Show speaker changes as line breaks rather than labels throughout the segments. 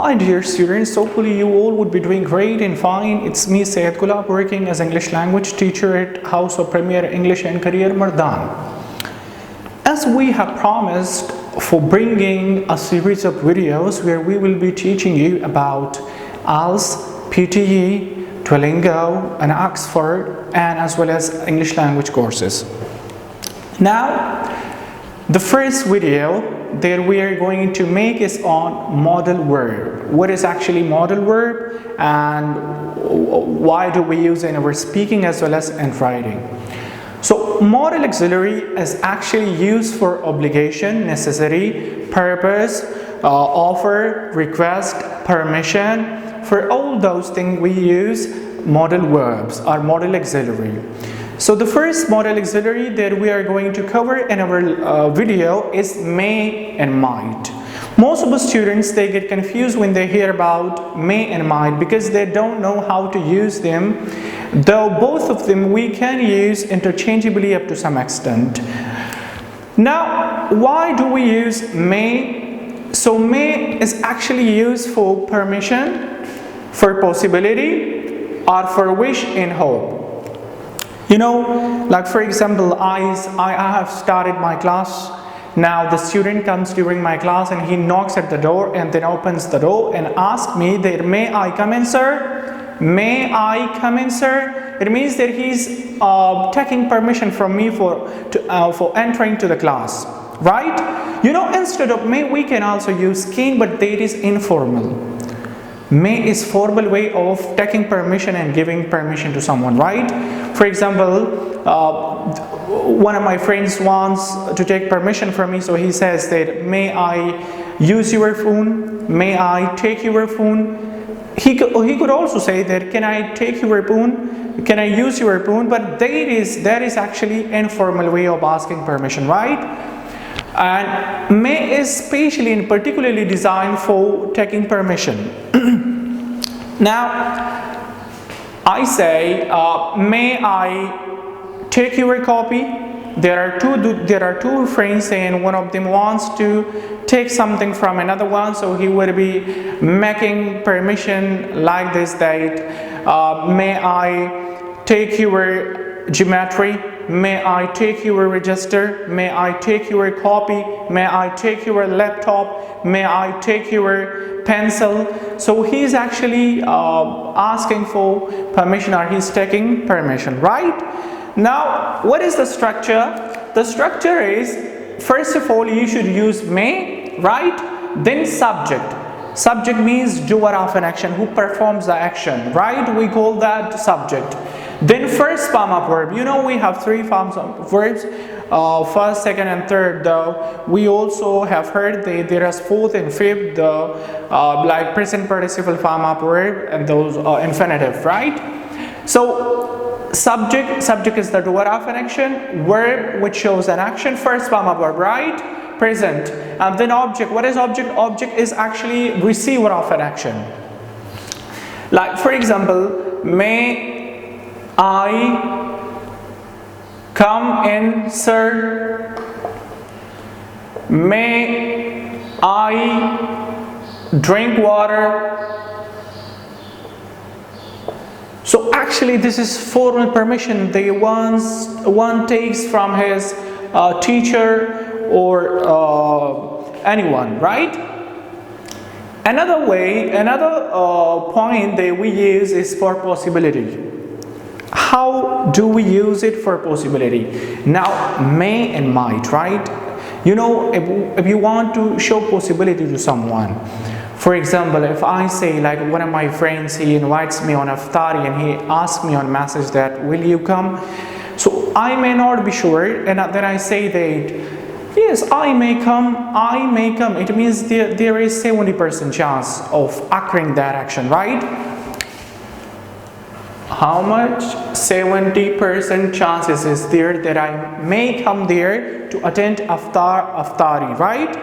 Hi dear students, hopefully you all would be doing great and fine. It's me Syed Gulab working as English language teacher at House of Premier English and Career Mardan. As we have promised for bringing a series of videos where we will be teaching you about IELTS, PTE, Duolingo and Oxford and as well as English language courses. Now, the first video that we are going to make is on modal verb. What is actually modal verb and why do we use it in our speaking as well as in writing? So modal auxiliary is actually used for obligation, necessary, purpose, offer, request, permission. For all those things we use modal verbs or modal auxiliary. So the first modal auxiliary that we are going to cover in our video is may and might. Most of the students, they get confused when they hear about may and might because they don't know how to use them, though both of them we can use interchangeably up to some extent. Now, why do we use may? So may is actually used for permission, for possibility, or for wish and hope. You know, like for example, I have started my class. Now the student comes during my class and he knocks at the door and then opens the door and asks me that may I come in, sir? May I come in, sir? It means that he's taking permission from me for entering to the class, right? You know, instead of may we can also use can, but that is informal. May is formal way of taking permission and giving permission to someone, right? For example, one of my friends wants to take permission from me, so he says that may I use your phone? May I take your phone? He could also say that can I take your phone? Can I use your phone? But that is actually informal way of asking permission, right? And may is specially and particularly designed for taking permission. Now, I say, may I take your copy? There are two friends and one of them wants to take something from another one, so he would be making permission like this that may I take your geometry? May I take your register? May I take your copy? May I take your laptop? May I take your pencil? So he's actually asking for permission, or he's taking permission, right? Now, what is the structure? The structure is, first of all, you should use may, right? Then subject. Subject means doer of an action, who performs the action, right? We call that subject. Then first form of verb. You know, we have three forms of verbs, first, second and third. Though we also have heard that there is fourth and fifth, like present participle form of verb and those infinitive, right? So subject is the doer of an action, verb which shows an action, first form of verb, right? Present. And then object. What is object? Object is actually receiver of an action. Like for example, may I come in, sir? May I drink water? So actually this is formal permission the one takes from his teacher or anyone, right? Another point that we use is for possibility. How do we use it for possibility? Now, may and might, right? You know, if you want to show possibility to someone, for example, if I say, like one of my friends, he invites me on iftari and he asks me on message that, will you come? So I may not be sure, and then I say that, yes, I may come. It means there is 70% chance of occurring that action, right? How much? 70% chances is there that I may come there to attend iftari, right?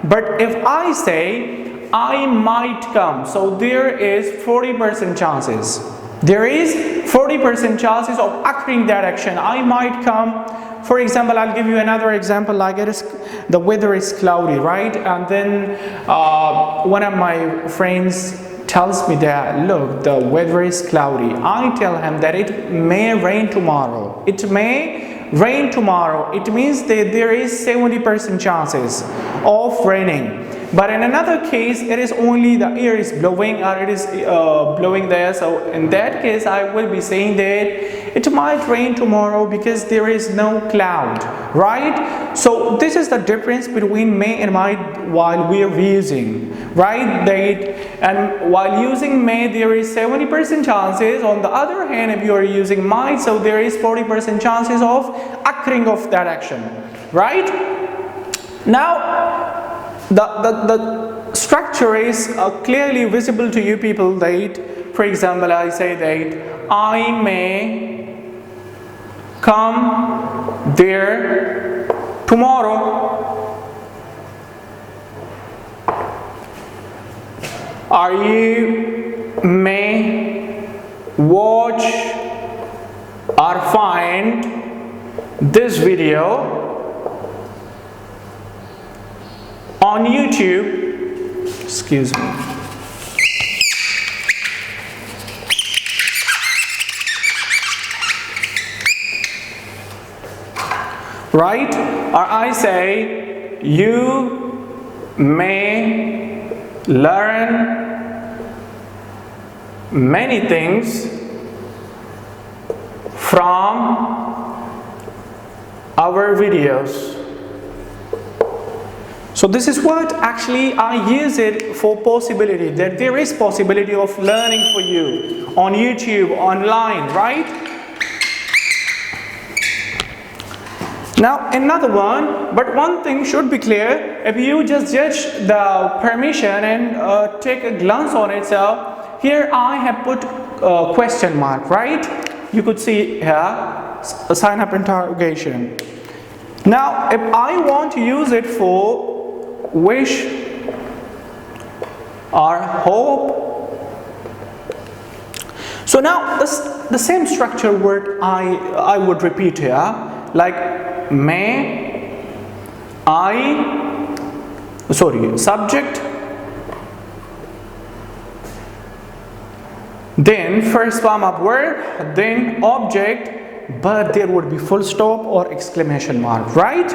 But if I say I might come, so there is 40% chances. There is 40% chances of occurring that action. I might come, for example, I'll give you another example, like the weather is cloudy, right? And then one of my friends tells me that, look, the weather is cloudy. I tell him that it may rain tomorrow. It may rain tomorrow. It means that there is 70% chances of raining. But in another case, it is only the air is blowing, or it is blowing there. So in that case, I will be saying that it might rain tomorrow because there is no cloud, right? So this is the difference between may and might while we are using, right? And while using may, there is 70% chances. On the other hand, if you are using might, so there is 40% chances of occurring of that action, right? Now, the structure is clearly visible to you people. That, for example, I say that I may come there tomorrow. Or you may watch or find this video on YouTube. Excuse me. Right? Or I say, you may learn many things from our videos. So this is what actually I use it for possibility, that there is possibility of learning for you on YouTube, online, right? Now another one, but one thing should be clear. If you just judge the permission and take a glance on it, so here I have put a question mark, right? You could see here a sign up interrogation. Now if I want to use it for wish or hope, so now the same structure word I would repeat here, like may, subject, then first form of verb, then object, but there would be full stop or exclamation mark, right?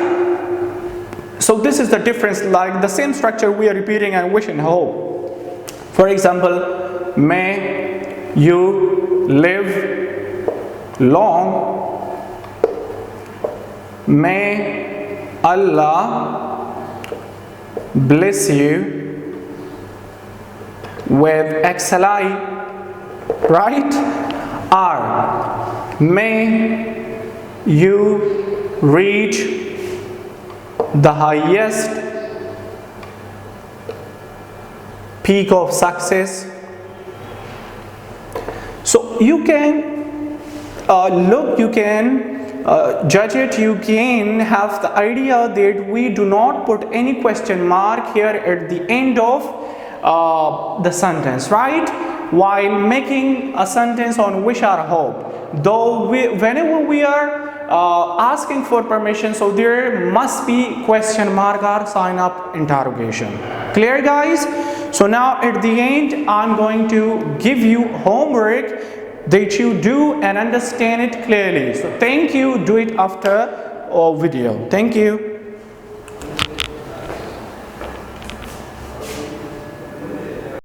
So this is the difference, like the same structure we are repeating and wish and hope. For example, may you live long, may Allah bless you with XLI, right? Or may you reach the highest peak of success. So you can look, you can judge it, you can have the idea that we do not put any question mark here at the end of the sentence, right? While making a sentence on wish or hope, though whenever we are asking for permission, so there must be question mark or sign up interrogation. Clear, guys? So now at the end, I'm going to give you homework that you do and understand it clearly. So thank you. Do it after video. Thank you.